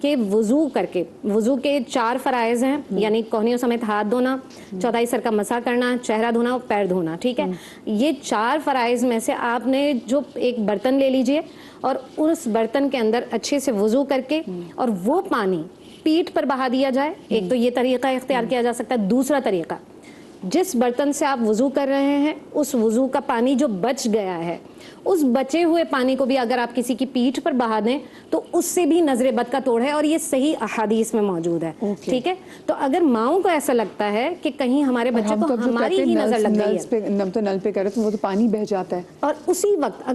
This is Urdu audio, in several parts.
کہ وضو کر کے، وضو کے 4 فرائض ہیں، یعنی کوہنیوں سمیت ہاتھ دھونا، چوتھائی سر کا مسح کرنا، چہرہ دھونا اور پیر دھونا، ٹھیک ہے. یہ 4 فرائض میں سے آپ نے جو ایک برتن لے لیجئے اور اس برتن کے اندر اچھے سے وضو کر کے اور وہ پانی پیٹھ پر بہا دیا جائے. ایک تو یہ طریقہ اختیار کیا جا سکتا ہے. دوسرا طریقہ، جس برتن سے آپ وضو کر رہے ہیں اس وضو کا پانی جو بچ گیا ہے، اس بچے ہوئے پانی کو بھی اگر آپ کسی کی پیٹھ پر بہا دیں تو اس سے بھی نظر بد کا توڑ ہے، اور یہ صحیح احادیث میں موجود ہے. ٹھیک ہے. تو اگر ماؤں کو ایسا لگتا ہے کہ کہیں ہمارے بچے کو ہماری ہی نظر لگ گئی ہے، ہم تو نل پہ کرے تو وہ تو پانی بہ جاتا ہے، اور اسی وقت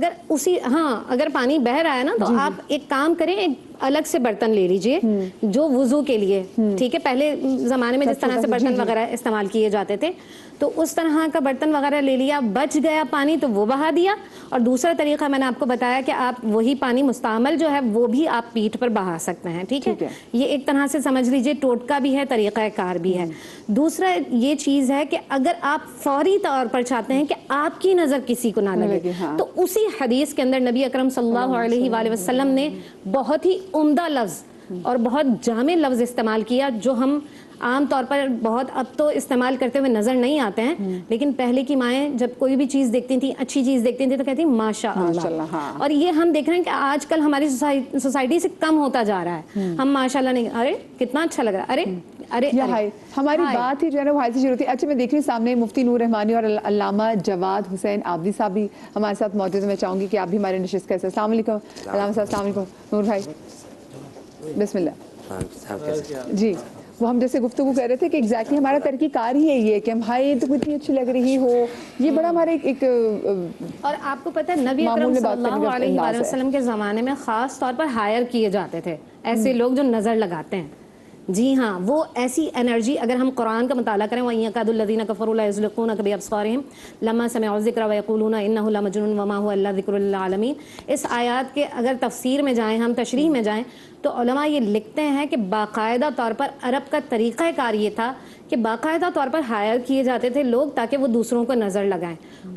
اگر پانی بہ رہا ہے نا تو آپ ایک کام کریں، ایک الگ سے برتن لے لیجئے جو وضو کے لیے، ٹھیک ہے. پہلے زمانے میں جس طرح سے برتن وغیرہ استعمال کیے جاتے تھے تو اس طرح کا برتن وغیرہ لے لیا، بچ گیا پانی تو وہ بہا دیا. اور دوسرا طریقہ میں نے آپ کو بتایا کہ آپ وہی پانی مستعمل جو ہے وہ بھی آپ پیٹھ پر بہا سکتے ہیں. ٹھیک ہے. یہ ایک طرح سے سمجھ لیجئے ٹوٹکا بھی ہے، طریقہ کار بھی ہے. دوسرا یہ چیز ہے کہ اگر آپ فوری طور پر چاہتے ہیں کہ آپ کی نظر کسی کو نہ لگے تو اسی حدیث کے اندر نبی اکرم صلی اللہ علیہ وآلہ وسلم نے بہت ہی عمدہ لفظ اور بہت جامع لفظ استعمال کیا جو ہم عام طور پر بہت اب تو استعمال کرتے ہوئے نظر نہیں آتے ہیں، لیکن پہلے کی مائیں جب کوئی بھی چیز دیکھتی تھیں، اچھی چیز دیکھتی تھیں تو کہتی ماشاء اللہ. اور یہ ہم دیکھ رہے ہیں کہ آج کل ہماری سوسائٹی سے کم ہوتا جا رہا ہے. ہم ماشاء اللہ نہیں، ارے کتنا اچھا لگ رہا ہے، ارے ہماری بات ہی جو ہے نا وہ شروع ہوتی ہے. اچھا میں دیکھ رہی ہوں سامنے مفتی نور رحمانی اور علامہ جواد حسین عابدی صاحب بھی ہمارے ساتھ موجود ہیں. میں چاہوں گی کہ آپ بھی ہمارے نشست کیسے. السلام علیکم علامہ صاحب. السلام علیکم نور بھائی. بسم اللہ. جی وہ ہم جیسے گفتگو کر رہے تھے کہ ایگزیکٹلی ہمارا ترقی کار ہی ہے یہ کہ ہم ہائی تو کتنی اچھی لگ رہی ہو، یہ بڑا ہمارے ایک اور آپ کو پتہ ہے نبی اکرم صلی اللہ علیہ وآلہ وسلم کے زمانے میں خاص طور پر ہائر کیے جاتے تھے ایسے لوگ جو نظر لگاتے ہیں. جی ہاں، وہ ایسی انرجی، اگر ہم قرآن کا مطالعہ کریں وَإِنْ يَكَادُ الَّذِينَ كَفَرُوا لَيُزْلِقُونَكَ بِأَبْصَارِهِمْ لَمَّا سَمِعُوا الذِّكْرَ وَيَقُولُونَ إِنَّهُ لَمَجْنُونٌ وَمَا هُوَ إِلَّا ذِكْرٌ لِّلْعَالَمِينَ. اس آیات کے اگر تفسیر میں جائیں، ہم تشریح میں جائیں تو علماء یہ لکھتے ہیں کہ باقاعدہ طور پر عرب کا طریقہ کار یہ تھا کہ باقاعدہ طور پر ہائر کیے جاتے تھے لوگ تاکہ وہ دوسروں کو نظر لگائیں.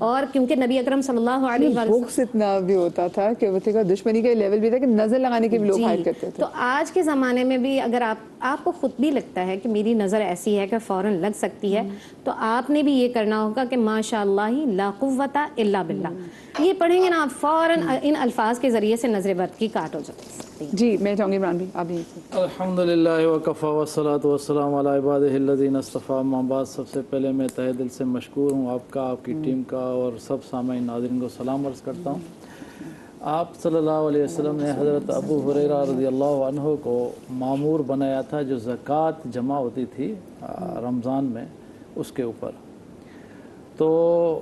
اور کیونکہ نبی اکرم صلی اللہ علیہ وسلم بغض اتنا بھی ہوتا تھا کہ وہ دشمنی کا لیول بھی تھا کہ نظر لگانے کے بھی لوگ ہائر کرتے تھے. تو آج کے زمانے میں بھی اگر آپ کو خود بھی لگتا ہے کہ میری نظر ایسی ہے کہ فوراً لگ سکتی ہے تو آپ نے بھی یہ کرنا ہوگا کہ ماشاء اللہ لا قوت الا باللہ. یہ پڑھیں گے نا آپ فوراً ان الفاظ کے ذریعے سے نظر بد کی کاٹ ہو جاتی ہے. جی میں چاہوں گی عمران بھی آپ بھی. الحمدللہ وکفی والصلاۃ والسلام علی عبادہ الذین اصطفی. اما بعد، سب سے پہلے میں تہہ دل سے مشکور ہوں آپ کا، آپ کی ٹیم کا اور سب سامعین ناظرین کو سلام عرض کرتا ہوں. آپ صلی اللہ علیہ وسلم نے حضرت ابو ہریرہ رضی اللہ عنہ کو مامور بنایا تھا جو زکوٰۃ جمع ہوتی تھی رمضان میں اس کے اوپر. تو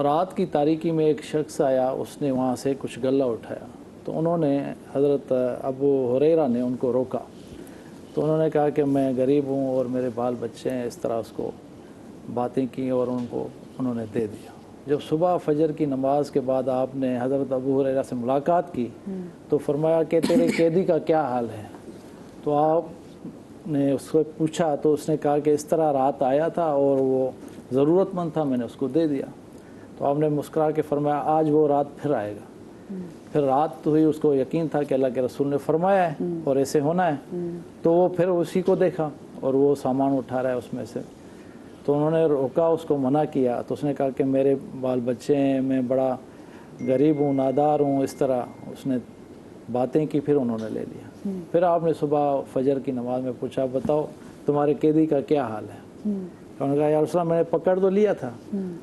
رات کی تاریکی میں ایک شخص آیا، اس نے وہاں سے کچھ غلہ اٹھایا تو انہوں نے حضرت ابو ہریرہ نے ان کو روکا. تو انہوں نے کہا کہ میں غریب ہوں اور میرے بال بچے ہیں، اس طرح اس کو باتیں کی اور انہوں نے دے دیا. جب صبح فجر کی نماز کے بعد آپ نے حضرت ابو ہریرہ سے ملاقات کی تو فرمایا کہ تیرے قیدی کا کیا حال ہے؟ تو آپ نے اس کو پوچھا تو اس نے کہا کہ اس طرح رات آیا تھا اور وہ ضرورت مند تھا، میں نے اس کو دے دیا. تو آپ نے مسکرا کے فرمایا آج وہ رات پھر آئے گا. پھر رات تو ہی اس کو یقین تھا کہ اللہ کے رسول نے فرمایا ہے اور ایسے ہونا ہے. تو وہ پھر اسی کو دیکھا اور وہ سامان اٹھا رہا ہے اس میں سے. تو انہوں نے روکا، اس کو منع کیا. تو اس نے کہا کہ میرے بال بچے ہیں، میں بڑا غریب ہوں، نادار ہوں، اس طرح اس نے باتیں کی. پھر انہوں نے لے لیا. پھر آپ نے صبح فجر کی نماز میں پوچھا بتاؤ تمہارے قیدی کا کیا حال ہے؟ انہوں نے کہا یا رسول اللہ میں نے پکڑ تو لیا تھا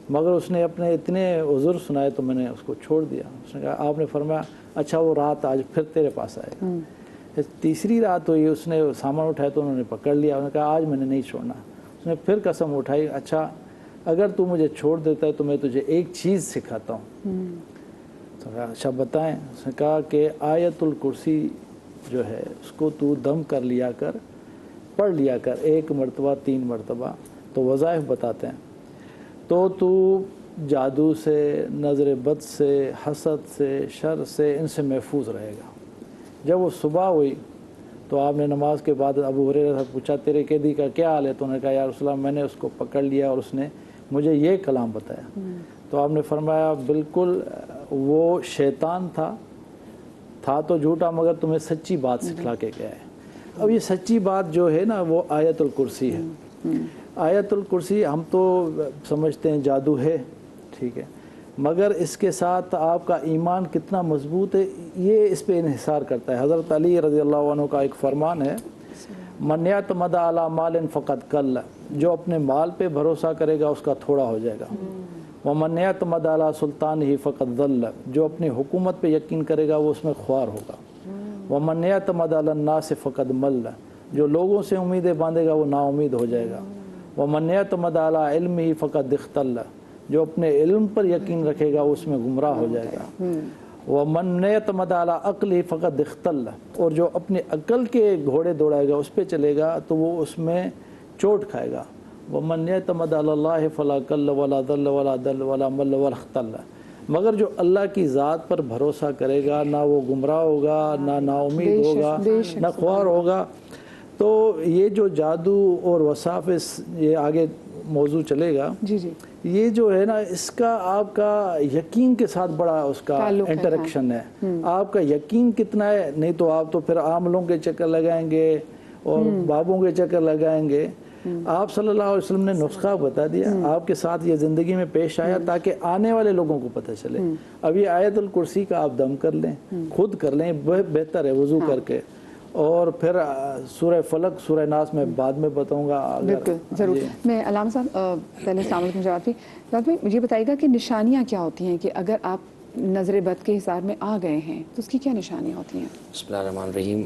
مگر اس نے اپنے اتنے عذر سنائے تو میں نے اس کو چھوڑ دیا. اس نے کہا آپ نے فرمایا اچھا وہ رات آج پھر تیرے پاس آئے گا. تیسری رات ہوئی، اس نے سامان اٹھایا تو انہوں نے پکڑ لیا. انہوں نے کہا آج میں نے نہیں چھوڑنا. اس نے پھر قسم اٹھائی اچھا اگر تو مجھے چھوڑ دیتا ہے تو میں تجھے ایک چیز سکھاتا ہوں. تو اچھا بتائیں. اس نے کہا کہ آیت الکرسی جو ہے اس کو تو دم کر لیا کر، پڑھ لیا کر 1 مرتبہ 3 مرتبہ. تو وظائف بتاتے ہیں. تو جادو سے، نظر بد سے، حسد سے، شر سے، ان سے محفوظ رہے گا. جب وہ صبح ہوئی تو آپ نے نماز کے بعد ابو ہریرہ سے پوچھا تیرے قیدی کا کیا حال ہے؟ تو انہوں نے کہا یا رسول اللہ میں نے اس کو پکڑ لیا اور اس نے مجھے یہ کلام بتایا. تو آپ نے فرمایا بالکل وہ شیطان تھا تو جھوٹا مگر تمہیں سچی بات سکھلا کے گیا ہے. اب یہ سچی بات جو ہے نا وہ آیت الکرسی ہے. آیت الکرسی ہم تو سمجھتے ہیں جادو ہے، ٹھیک ہے، مگر اس کے ساتھ آپ کا ایمان کتنا مضبوط ہے یہ اس پہ انحصار کرتا ہے. حضرت علی رضی اللہ عنہ کا ایک فرمان ہے، من یعتمد علی مال فقد کل، جو اپنے مال پہ بھروسہ کرے گا اس کا تھوڑا ہو جائے گا. ومن یعتمد علی سلطانہ فقد ضل، جو اپنی حکومت پہ یقین کرے گا وہ اس میں خوار ہوگا. ومن یعتمد علی الناس فقد مل، جو لوگوں سے امیدیں باندھے گا وہ نا امید ہو جائے گا. ومن یعتمد علی علمہ فقد اختل، جو اپنے علم پر یقین رکھے گا اس میں گمراہ ہو جائے گا. ومن یعتمد علی عقلہ فقد اختل، اور جو اپنے عقل کے گھوڑے دوڑائے گا اس پہ چلے گا تو وہ اس میں چوٹ کھائے گا. ومن یعتمد علی اللہ فلا کل ولا ضل ولا دل ولا مل ولا اختل، مگر جو اللہ کی ذات پر بھروسہ کرے گا نہ وہ گمراہ ہوگا، نہ نا امید ہوگا، نہ خوار ہوگا. تو یہ جو جادو اور وساوس، یہ آگے موضوع چلے گا، جی جی، یہ جو ہے نا اس کا آپ کا یقین کے ساتھ بڑا اس کا انٹریکشن ہے. آپ کا یقین کتنا ہے، نہیں تو آپ تو پھر عاملوں کے چکر لگائیں گے اور بابوں کے چکر لگائیں گے. آپ صلی اللہ علیہ وسلم نے نسخہ بتا دیا، آپ کے ساتھ یہ زندگی میں پیش آیا تاکہ آنے والے لوگوں کو پتہ چلے. اب یہ آیت الکرسی کا آپ دم کر لیں، خود کر لیں، بہتر ہے وضو کر کے، اور پھر سورہ فلق سورہ ناس میں بعد میں بتاؤں گا. بالکل ضرور. میں علامہ صاحب پہلے السلام علیکم جواد بھائی مجھے بتائیے گا کہ نشانیاں کیا ہوتی ہیں کہ اگر آپ نظر بد کے حساب میں آ گئے ہیں تو اس کی کیا نشانیاں ہوتی ہیں؟ بسم اللہ الرحمن الرحیم.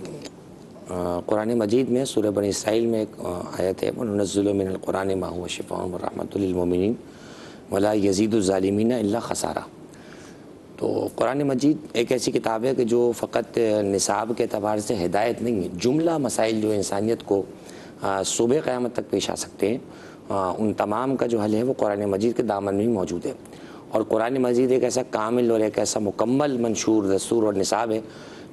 قرآن مجید میں سورہ بنی اسرائیل میں ایک آیت ہے، وَنُنَزِّلُ مِنَ الْقُرْآنِ مَا هُوَ شِفَاءٌ وَرَحْمَةٌ لِّلْمُؤْمِنِينَ وَلَا يَزِيدُ الظَّالِمِينَ إِلَّا خَسَارًا. تو قرآن مجید ایک ایسی کتاب ہے کہ جو فقط نصاب کے اعتبار سے ہدایت نہیں ہے، جملہ مسائل جو انسانیت کو صبح قیامت تک پیش آ سکتے ہیں ان تمام کا جو حل ہے وہ قرآن مجید کے دامن میں موجود ہے. اور قرآن مجید ایک ایسا کامل اور ایک ایسا مکمل منشور دستور اور نصاب ہے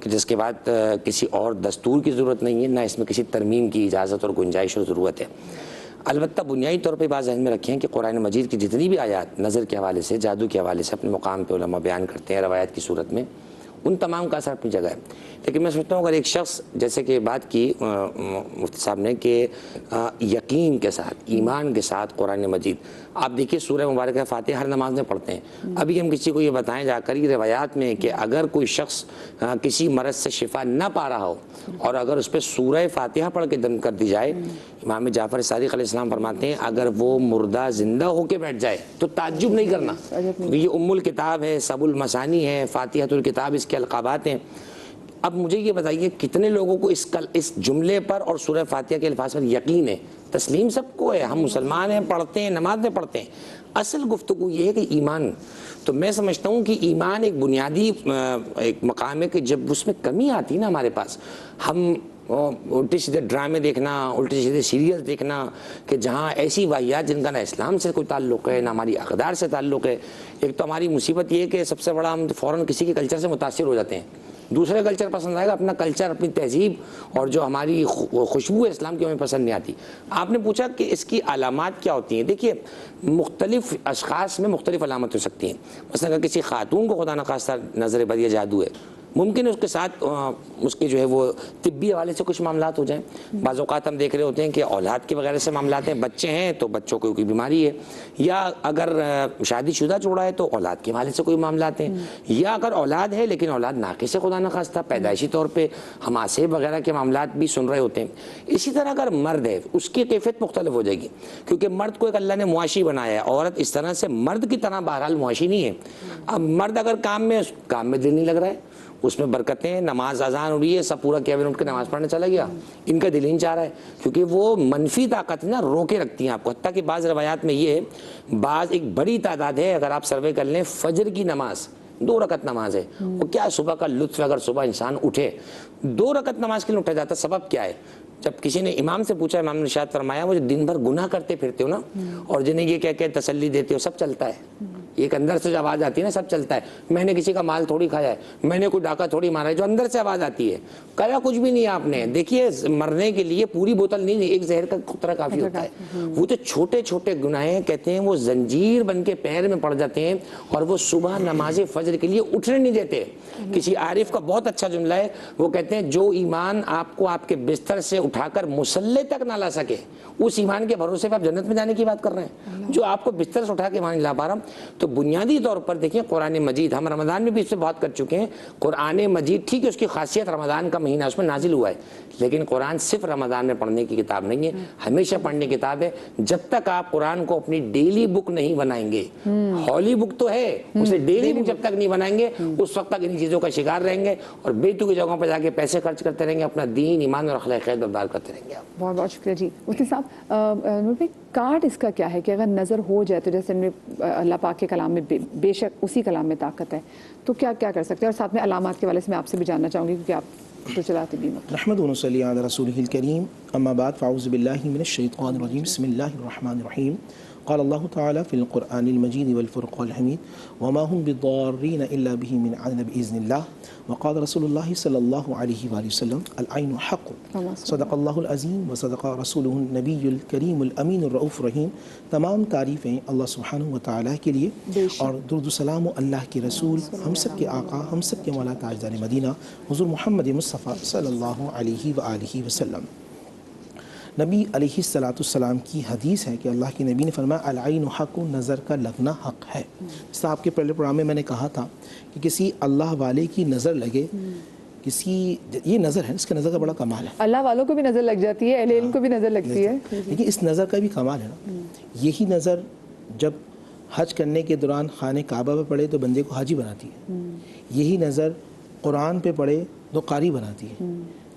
کہ جس کے بعد کسی اور دستور کی ضرورت نہیں ہے، نہ اس میں کسی ترمیم کی اجازت اور گنجائش اور ضرورت ہے. البتہ بنیادی طور پہ بات ذہن میں رکھیں کہ قرآن مجید کی جتنی بھی آیات نظر کے حوالے سے، جادو کے حوالے سے اپنے مقام پہ علماء بیان کرتے ہیں روایات کی صورت میں، ان تمام کا اثر اپنی جگہ ہے. لیکن میں سوچتا ہوں اگر ایک شخص جیسے کہ بات کی مفتی صاحب نے کہ یقین کے ساتھ، ایمان کے ساتھ قرآن مجید، آپ دیکھیے سورہ مبارکہ فاتحہ ہر نماز میں پڑھتے ہیں. ابھی ہم کسی کو یہ بتائیں جا کر یہ روایات میں کہ اگر کوئی شخص کسی مرض سے شفا نہ پا رہا ہو اور اگر اس پہ سورہ فاتحہ پڑھ کے دم کر دی جائے، امام جعفر صادق علیہ السلام فرماتے ہیں اگر وہ مردہ زندہ ہو کے بیٹھ جائے تو تعجب نہیں کرنا. یہ ام الکتاب ہے، سب المثانی ہے، فاتحۃ الکتاب اس کے القابات ہیں. اب مجھے یہ بتائیے کتنے لوگوں کو اس جملے پر اور سورہ فاتحہ کے الفاظ پر یقین ہے؟ تسلیم سب کو ہے، ہم مسلمان ہیں، پڑھتے ہیں، نماز میں پڑھتے ہیں. اصل گفتگو یہ ہے کہ ایمان، تو میں سمجھتا ہوں کہ ایمان ایک بنیادی ایک مقام ہے کہ جب اس میں کمی آتی ہے نا ہمارے پاس، ہم الٹے سیدھے ڈرامے دیکھنا، الٹے سیدھے سیریل دیکھنا کہ جہاں ایسی واقعات جن کا نہ اسلام سے کوئی تعلق ہے نہ ہماری اقدار سے تعلق ہے. ایک تو ہماری مصیبت یہ ہے کہ سب سے بڑا ہم فوراً کسی کے کلچر سے متاثر ہو جاتے ہیں، دوسرے کلچر پسند آئے گا، اپنا کلچر، اپنی تہذیب اور جو ہماری خوشبو ہے اسلام کی ہمیں پسند نہیں آتی. آپ نے پوچھا کہ اس کی علامات کیا ہوتی ہیں. دیکھیے مختلف اشخاص میں مختلف علامات ہو سکتی ہیں. مثلا اگر کسی خاتون کو خدا نخواستہ نظر بد یا جادو ہے، ممکن ہے اس کے ساتھ اس کے جو ہے وہ طبی حوالے سے کچھ معاملات ہو جائیں. بعض اوقات ہم دیکھ رہے ہوتے ہیں کہ اولاد کے وغیرہ سے معاملات ہیں، بچے ہیں تو بچوں کو کوئی بیماری ہے، یا اگر شادی شدہ جوڑا ہے تو اولاد کے حوالے سے کوئی معاملات ہیں، یا اگر اولاد ہے لیکن اولاد ناقص ہے خدا نخواستہ، پیدائشی طور پہ ہم آسیب وغیرہ کے معاملات بھی سن رہے ہوتے ہیں. اسی طرح اگر مرد ہے اس کی کیفیت مختلف ہو جائے گی، کیونکہ مرد کو ایک اللہ نے معاشی بنایا ہے، عورت اس طرح سے مرد کی طرح بہرحال معاشی نہیں ہے. اب مرد اگر کام میں دل نہیں لگ رہا ہے، اس میں برکتیں، نماز اذان ہو رہی ہے، سب پورا کیبن اٹھ کے نماز پڑھنے چلا گیا، ان کا دل ہی نہیں چاہ رہا ہے، کیونکہ وہ منفی طاقت نا روکے رکھتی ہیں آپ کو. حتیٰ کہ بعض روایات میں یہ ہے، بعض ایک بڑی تعداد ہے، اگر آپ سروے کر لیں، فجر کی نماز 2 رکعت نماز ہے، وہ کیا صبح کا لطف ہے. اگر صبح انسان اٹھے 2 رکعت نماز کے لیے اٹھا جاتا، سبب کیا ہے؟ جب کسی نے امام سے پوچھا، امام نے ارشاد فرمایا وہ جو دن بھر گناہ کرتے پھرتے ہو نا اور جنہیں یہ کہہ کے تسلی دیتے ہو سب چلتا ہے، ایک اندر سے جو آواز آتی ہے نا سب چلتا ہے. میں نے کسی کا مال تھوڑی کھایا ہے, میں نے کوئی ڈاکہ تھوڑی مارا ہے, جو اندر سے آواز آتی ہے. کہا کچھ بھی نہیں آپ نے. دیکھیے مرنے کے لیے پوری بوتل نہیں, ایک زہر کا قطرہ کافی ہوتا ہے. وہ تو چھوٹے چھوٹے گناہیں کہتے ہیں وہ زنجیر بن کے پیر میں پڑ جاتے ہیں اور وہ صبح نماز فجر کے لیے اٹھنے نہیں دیتے. کسی عارف کا بہت اچھا جملہ ہے, وہ کہتے ہیں جو ایمان آپ کو آپ کے بستر سے اٹھا کر مصلے تک نہ لا سکے, اس ایمان کے بھروسے پہ آپ جنت میں جانے کی بات کر رہے ہیں. جو آپ کو بستر سے اٹھا کے وہاں نہیں لا پا رہا. تو بنیادی طور پر دیکھیں قرآن مجید, ہم رمضان میں بھی اس سے بات کر چکے ہیں. قرآن مجید ٹھیک ہے اس کی خاصیت رمضان کا مہینہ اس میں نازل ہوا ہے, لیکن قرآن صرف رمضان میں پڑھنے کی کتاب نہیں ہے, ہمیشہ پڑھنے کی کتاب ہے. جب تک آپ قرآن کو اپنی ڈیلی بک نہیں بنائیں گے, ہولی بک تو ہے, اسے ڈیلی بک جب تک نہیں بنائیں گے اس وقت تک ان چیزوں کا شکار رہیں گے اور بیتو کی جگہوں پہ جا کے پیسے خرچ کرتے رہیں گے, اپنا دین ایمان اور اخلاقیات برباد کرتے رہیں گے. بہت بہت شکریہ جی. مفتی صاحب, نور بھائی کارڈ اس کا کیا ہے کہ اگر نظر ہو جائے تو جیسے اللہ پاک کے کلام میں بے شک اسی کلام میں طاقت ہے, تو کیا کیا کر سکتے ہیں؟ اور ساتھ میں علامات کے حوالے سے میں آپ سے بھی جاننا چاہوں گی کیونکہ آپ تو چلاتے بھی. نحمد و نصلی علی رسولہ الکریم, اما بعد فاعوذ باللہ من الشیطان الرجیم, بسم اللہ الرحمن الرحیم. قال اللہ تعالی فی القرآن المجید والفرقان الحمید وما هم بضارین الا به من عدل بإذن اللہ. وقال رسول اللہ صلی اللہ علیہ وآلہ وسلم العین حق. صدق اللہ العظیم وصدق رسولہ النبی الکریم الامین الرؤوف الرحیم. تمام تعریفیں اللہ سبحانہ وتعالی کے لیے اور درود و سلام اللہ کے رسول, ہم سب کے آقا, ہم سب کے مولا تاجدار مدینہ حضور محمد مصطفیٰ صلی اللہ علیہ وآلہ وسلم. نبی علیہ السلام کی حدیث ہے کہ اللہ کے نبی نے فرمایا العین حق, نظر کا لگنا حق ہے. جس طرح آپ کے پہلے پروگرام میں میں نے کہا تھا کہ کسی اللہ والے کی نظر لگے, یہ نظر ہے, اس کا نظر کا بڑا کمال ہے. اللہ والوں کو بھی نظر لگ جاتی ہے, اہل علم کو بھی نظر لگتی ہے, لیکن اس نظر کا بھی کمال ہے نا. یہی نظر جب حج کرنے کے دوران خانہ کعبہ پہ پڑے تو بندے کو حاجی بناتی ہے. یہی نظر قرآن پہ پڑے تو قاری بناتی ہے.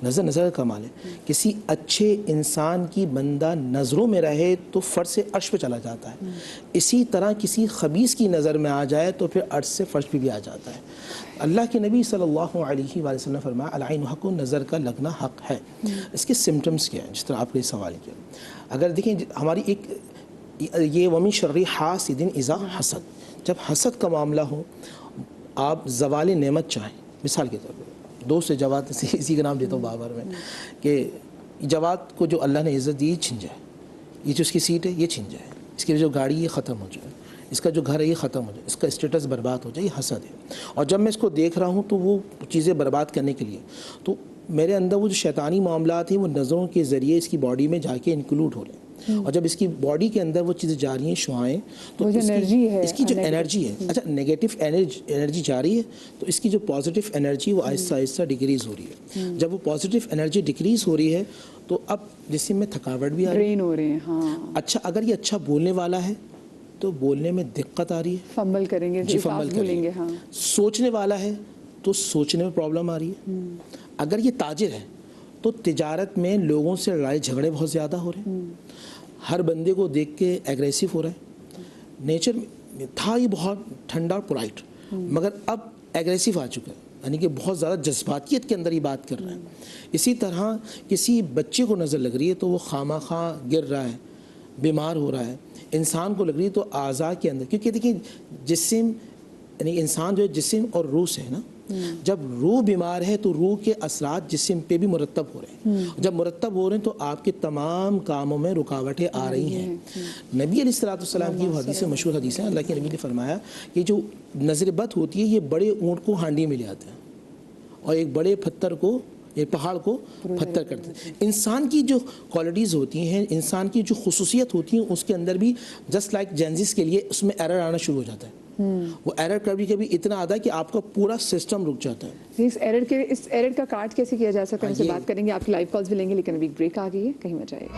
نظر کا کمال ہے. کسی اچھے انسان کی بندہ نظروں میں رہے تو فرش سے عرش پہ چلا جاتا ہے. اسی طرح کسی خبیث کی نظر میں آ جائے تو پھر عرش سے فرش پہ بھی آ جاتا ہے. اللہ کے نبی صلی اللہ علیہ وآلہ وسلم نے فرمایا العین حق, نظر کا لگنا حق ہے. اس کے سمٹمز کیا ہیں, جس طرح آپ نے سوال کیا. اگر دیکھیں ہماری ایک یہ ومن شر حاسد اذا حسد, جب حسد کا معاملہ ہو, آپ زوال نعمت چاہیں, مثال کے طور پر دوست سے جواد, اسی کا نام دیتا ہوں بابر میں, کہ جواد کو جو اللہ نے عزت دی چھن جائے, یہ جو اس کی سیٹ ہے یہ چھن جائے, اس کی جو گاڑی یہ ختم ہو جائے, اس کا جو گھر ہے یہ ختم ہو جائے, اس کا اسٹیٹس برباد ہو جائے, یہ حسد ہے. اور جب میں اس کو دیکھ رہا ہوں تو وہ چیزیں برباد کرنے کے لیے تو میرے اندر وہ جو شیطانی معاملات ہیں وہ نظروں کے ذریعے اس کی باڈی میں جا کے انکلوڈ ہو رہے ہیں. اور جب اس کی باڈی کے اندر وہ چیزیں جا رہی ہیں, شعائیں, تو اس کی جو انرجی ہے, اچھا نیگیٹو انرجی جا رہی ہے تو اس کی جو پازیٹیو انرجی وہ آہستہ آہستہ ڈکریز ہو رہی ہے. جب وہ پازیٹیو انرجی ڈکریز ہو رہی ہے تو اب جسم میں تھکاوٹ بھی آ رہی ہے. اچھا اگر یہ اچھا بولنے والا ہے تو بولنے میں دقت آ رہی ہے, فمبل کریں گے, فمبل کریں گے. سوچنے والا ہے تو سوچنے میں پرابلم آ رہی ہے. اگر یہ تاجر ہے تو تجارت میں لوگوں سے لڑائی جھگڑے بہت زیادہ ہو رہے ہیں. ہر بندے کو دیکھ کے ایگریسو ہو رہا ہے. نیچر میں تھا یہ بہت ٹھنڈا اور پولائٹ, مگر اب ایگریسو آ چکا ہے, یعنی کہ بہت زیادہ جذباتیت کے اندر یہ بات کر رہا ہے. اسی طرح کسی بچے کو نظر لگ رہی ہے تو وہ خواہ خواہ گر رہا ہے, بیمار ہو رہا ہے. انسان کو لگ رہی ہے تو اعضاء کے اندر, کیونکہ دیکھیں جسم یعنی انسان جو ہے جسم اور روح سے ہے نا, جب روح بیمار ہے تو روح کے اثرات جسم پہ بھی مرتب ہو رہے ہیں. جب مرتب ہو رہے ہیں تو آپ کے تمام کاموں میں رکاوٹیں آ رہی ہیں. نبی علیہ السلام کی وہ حدیث مشہور حدیث ہے, اللہ کے نبی نے فرمایا کہ جو نظر بد ہوتی ہے یہ بڑے اونٹ کو ہانڈی میں لے آتا ہے اور ایک بڑے پتھر کو, یہ پہاڑ کو پتھر کرتے ہیں. انسان کی جو کوالٹیز ہوتی ہیں, انسان کی جو خصوصیت ہوتی ہیں, اس کے اندر بھی جسٹ لائک جینزس کے لیے اس میں ایرر آنا شروع ہو جاتا ہے. وہ ایرر کبھی اتنا آتا ہے کہ آپ کا پورا سسٹم رک جاتا ہے. اس ایرر کا کاٹ کیسے کیا جا سکتا ہے, ہم سے بات کریں گے. آپ کی لائیو کالز بھی لیں گے, لیکن ابھی بریک آ گئی ہے, کہیں مت جائے گا.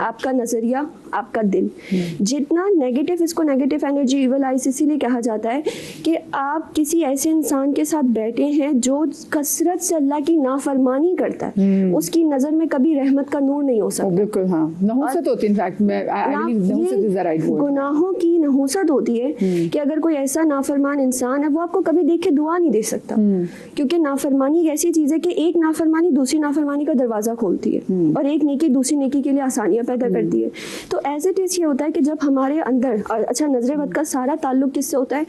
آپ کا نظریہ, آپ کا دل. جتنا نیگیٹو, اس کو نیگیٹو انرجی, ایول آئیز اسی لیے کہا جاتا ہے کہ آپ کسی ایسے انسان کے ساتھ بیٹھے ہیں جو کثرت سے اللہ کی نافرمانی کرتا ہے, اس کی نظر میں کبھی رحمت کا نور نہیں ہو سکتا. بالکل ہاں, نحوست ہوتی ہے. گناہوں کی نحوست ہوتی ہے کہ اگر کوئی ایسا نافرمان انسان ہے وہ آپ کو کبھی دیکھ کے دعا نہیں دے سکتا, کیونکہ نافرمانی ایک ایسی چیز ہے کہ ایک نافرمانی دوسری نافرمانی کا دروازہ کھولتی ہے, اور ایک نیکی دوسری نیکی کے لیے آسانیاں پیدا کرتی ہے. تو ایز اٹ از یہ ہوتا ہے کہ جب ہمارے اندر, اچھا نظر بد کا سارا تعلق کس سے ہوتا ہے؟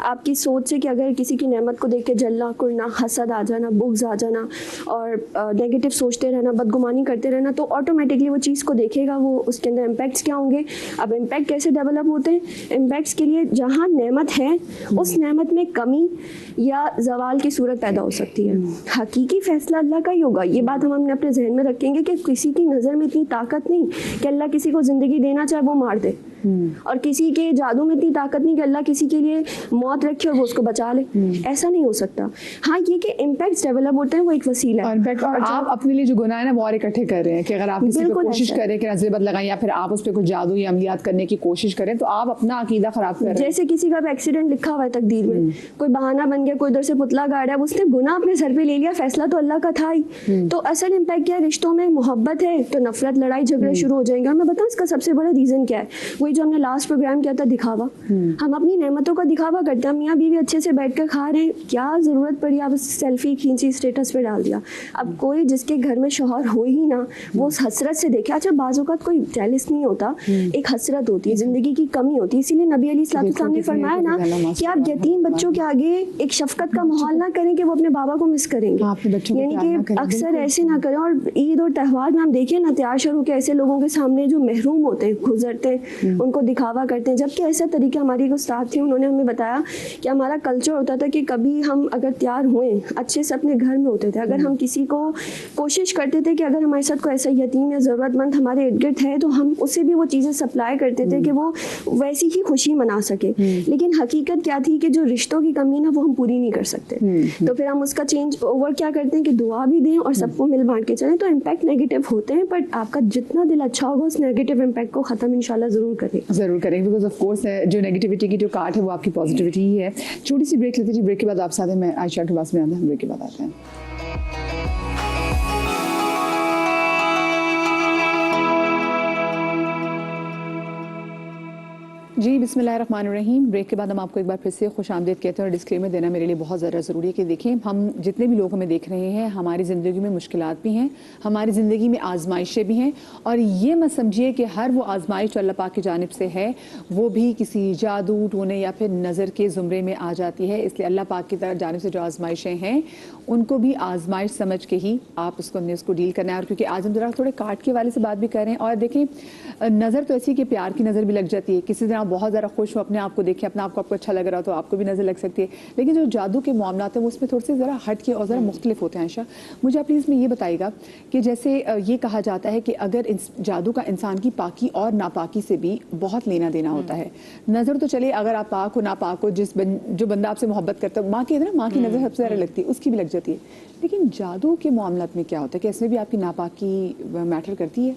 آپ کی سوچ سے, کہ اگر کسی کی نعمت کو دیکھ کے جلنا, کرنا, حسد آ جانا, بغض آ جانا, اور نیگیٹو سوچتے رہنا, بدگمانی کرتے رہنا, تو آٹومیٹکلی وہ چیز کو دیکھے گا, وہ اس کے اندر امپیکٹس کیا ہوں گے. اب امپیکٹ کیسے ڈیولپ ہوتے ہیں؟ امپیکٹس کے لیے جہاں نعمت ہے اس نعمت میں کمی یا زوال کی صورت پیدا ہو سکتی ہے. حقیقی فیصلہ اللہ کا ہی ہوگا. یہ بات ہم اپنے ذہن میں رکھیں گے کہ کسی کی نظر میں اتنی طاقت نہیں کہ اللہ کسی کو زندگی دینا چاہے وہ مار دے, اور کسی کے جادو میں اتنی طاقت نہیں کہ اللہ کسی کے لیے موت رکھے اور وہ اس کو بچا لے. ایسا نہیں ہو سکتا. ہاں یہ کہ امپیکٹس ڈیولپ ہوتے ہیں, وہ ایک وسیلہ ہے. اور آپ اپنے لیے جو گناہ ہے نا وہ اور اکٹھے کر رہے ہیں, کہ اگر آپ کسی کو کوشش کریں کہ نظر بد لگائیں یا پھر آپ اس پہ کچھ جادو یا عملیات کرنے کی کوشش کریں, تو آپ اپنا عقیدہ خراب کر رہے ہیں. جیسے کسی کا ایکسیڈنٹ لکھا ہوا ہے تقدیر میں, کوئی بہانہ بن گیا, کوئی ادھر سے پتلا گاڑا, اس نے گناہ اپنے سر پہ لے لیا, فیصلہ تو اللہ کا تھا ہی. تو اصل امپیکٹ کیا ہے؟ رشتوں میں محبت ہے تو نفرت, لڑائی جھگڑے شروع ہو جائیں گے. میں بتاؤں اس کا سب سے بڑا ریزن کیا ہے؟ وہی جو ہم نے لاسٹ پروگرام کیا تھا, دکھاوا. ہم اپنی نعمتوں کا دکھاوا کرتے ہیں. میاں بیوی اچھے سے بیٹھ کر کھا رہے ہیں, کیا ضرورت پڑی آپ سیلفی کھینچی اسٹیٹس پہ ڈال دیا. اب کوئی جس کے گھر میں شوہر ہو ہی نہ, وہ اس حسرت سے دیکھے. اچھا بعض اوقات کوئی جیلس نہیں ہوتا, ایک حسرت ہوتی ہے, زندگی کی کمی ہوتی ہے. اسی لیے نبی علیہ السلام نے فرمایا نا کہ آپ یتیم بچوں کے آگے ایک شفقت کا ماحول نہ کریں کہ وہ اپنے بابا کو مس کریں گے. یعنی کہ اکثر ایسے نہ کریں. اور عید اور تہوار میں ہم دیکھیں نا, تیار شروع کے ایسے لوگوں کے سامنے جو محروم ہوتے ہیں, گزرتے ہیں, ان کو دکھاوا کرتے ہیں. جبکہ ایسا طریقہ ہماری جو استاد تھے انہوں نے ہمیں بتایا کہ ہمارا کلچر ہوتا تھا کہ کبھی ہم اگر تیار ہوئیں اچھے سے اپنے گھر میں ہوتے تھے. اگر ہم کسی کو کوشش کرتے تھے کہ اگر ہمارے ساتھ کوئی ایسا یتیم یا ضرورت مند ہمارے ارد گرد ہے تو ہم اسے بھی وہ چیزیں سپلائی کرتے تھے کہ وہ ویسی ہی خوشی منا سکے. لیکن حقیقت کیا تھی کہ جو رشتوں کی کمی نا وہ ہم پوری نہیں کر سکتے. تو پھر ہم اس کا چینج اوور کیا کرتے ہیں کہ دعا بھی دیں اور سب کو مل بانٹ کے چلیں. تو امپیکٹ نیگیٹو ہوتے ہیں, بٹ آپ کا جتنا دل اچھا ہوگا اس نیگیٹو امپیکٹ کو ختم انشاءاللہ ضرور کریں. بیکاز آف کورس جو نیگیٹیوٹی کی جو کاٹ ہے وہ آپ کی پازیٹیوٹی ہی ہے. چھوٹی سی بریک لیتے ہیں. بریک کے بعد آپ ساتھ ہیں, میں عائشہ کے پاس میں آتا ہوں. بریک کے بعد آتے ہیں. جی بسم اللہ الرحمن الرحیم. بریک کے بعد ہم آپ کو ایک بار پھر سے خوش آمدید کہتے ہیں, اور ڈسکلیمر دینا میرے لیے بہت زیادہ ضروری ہے کہ دیکھیں ہم جتنے بھی لوگ ہمیں دیکھ رہے ہیں, ہماری زندگی میں مشکلات بھی ہیں, ہماری زندگی میں آزمائشیں بھی ہیں, اور یہ مت سمجھیے کہ ہر وہ آزمائش جو اللہ پاک کی جانب سے ہے وہ بھی کسی جادو ٹونے یا پھر نظر کے زمرے میں آ جاتی ہے. اس لیے اللہ پاک کی جانب سے جو آزمائشیں ہیں ان کو بھی آزمائش سمجھ کے ہی آپ اس کو ڈیل کرنا ہے. اور کیونکہ آج ہم ذرا تھوڑے کاٹ کے والے سے بات بھی کر رہے ہیں, اور دیکھیں نظر تو ایسی کہ پیار کی نظر بھی لگ جاتی ہے. کسی طرح بہت زیادہ خوش ہو, اپنے آپ کو دیکھیں, اپنا آپ کو اچھا لگ رہا تو آپ کو بھی نظر لگ سکتی ہے. لیکن جو جادو کے معاملات ہیں وہ اس میں تھوڑے سے ذرا ہٹ کے اور ذرا مختلف ہوتے ہیں. عائشہ مجھے آپ پلیز میں یہ بتائیے گا کہ جیسے یہ کہا جاتا ہے کہ اگر جادو کا انسان کی پاکی اور ناپاکی سے بھی بہت لینا دینا ہوتا ہے. نظر تو چلے اگر آپ پاک ہو ناپاک ہو, جو بندہ آپ سے محبت کرتا ہے, ماں کی ماں کی نظر سب سے زیادہ لگتی ہے, اس کی بھی لگ جاتی ہے. لیکن جادو کے معاملات میں کیا ہوتا ہے کہ اس میں بھی آپ کی ناپاکی میٹر کرتی ہے؟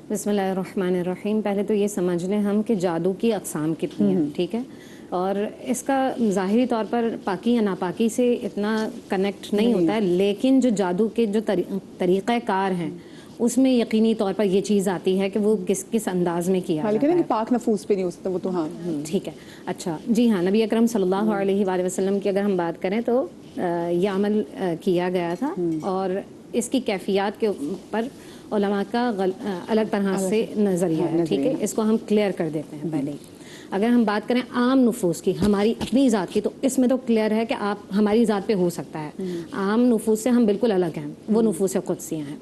بسم اللہ الرحمن الرحیم. پہلے تو یہ سمجھ لیں ہم کہ جادو کی اقسام کتنی ہیں, ٹھیک ہے, اور اس کا ظاہری طور پر پاکی یا ناپاکی سے اتنا کنیکٹ نہیں ہوتا ہے. لیکن جو جادو کے جو طریقہ کار ہیں اس میں یقینی طور پر یہ چیز آتی ہے کہ وہ کس انداز میں کیا جاتا ہے. پاک نفوس پہ نہیں ہو سکتا وہ تو. ہاں ٹھیک ہے. اچھا جی ہاں, نبی اکرم صلی اللہ علیہ وآلہ وسلم کی اگر ہم بات کریں تو یہ عمل کیا گیا تھا, اور اس کی کیفیات کے اوپر علماء کا الگ طرح سے نظریہ ہے. ٹھیک ہے, اس کو ہم کلیئر کر دیتے ہیں پہلے. اگر ہم بات کریں عام نفوس کی, ہماری اپنی ذات کی, تو اس میں تو کلیئر ہے کہ آپ ہماری ذات پہ ہو سکتا ہے. عام نفوس سے ہم بالکل الگ ہیں, وہ نفوس قدسیاں ہیں.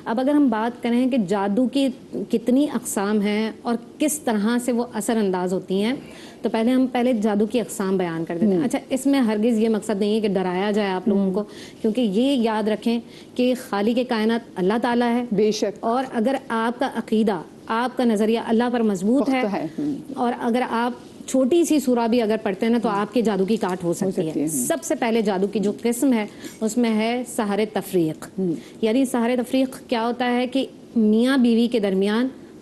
اب اگر ہم بات کریں کہ جادو کی کتنی اقسام ہیں اور کس طرح سے وہ اثر انداز ہوتی ہیں, تو ہم پہلے جادو کی اقسام بیان کر دیتے ہیں. اچھا, اس میں ہرگز یہ مقصد نہیں ہے کہ ڈرایا جائے آپ لوگوں کو, کیونکہ یہ یاد رکھیں کہ خالق کائنات اللہ تعالیٰ ہے بے شک, اور اگر آپ کا عقیدہ, آپ کا نظریہ اللہ پر مضبوط ہے, اور اگر آپ چھوٹی سی سورہ بھی اگر پڑھتے ہیں نا تو آپ کے جادو کی کاٹ ہو سکتی ہے. سب سے پہلے جادو کی جو قسم ہے اس میں ہے سحر تفریق. یعنی سحر تفریق کیا ہوتا ہے کہ میاں بیوی کے درمیان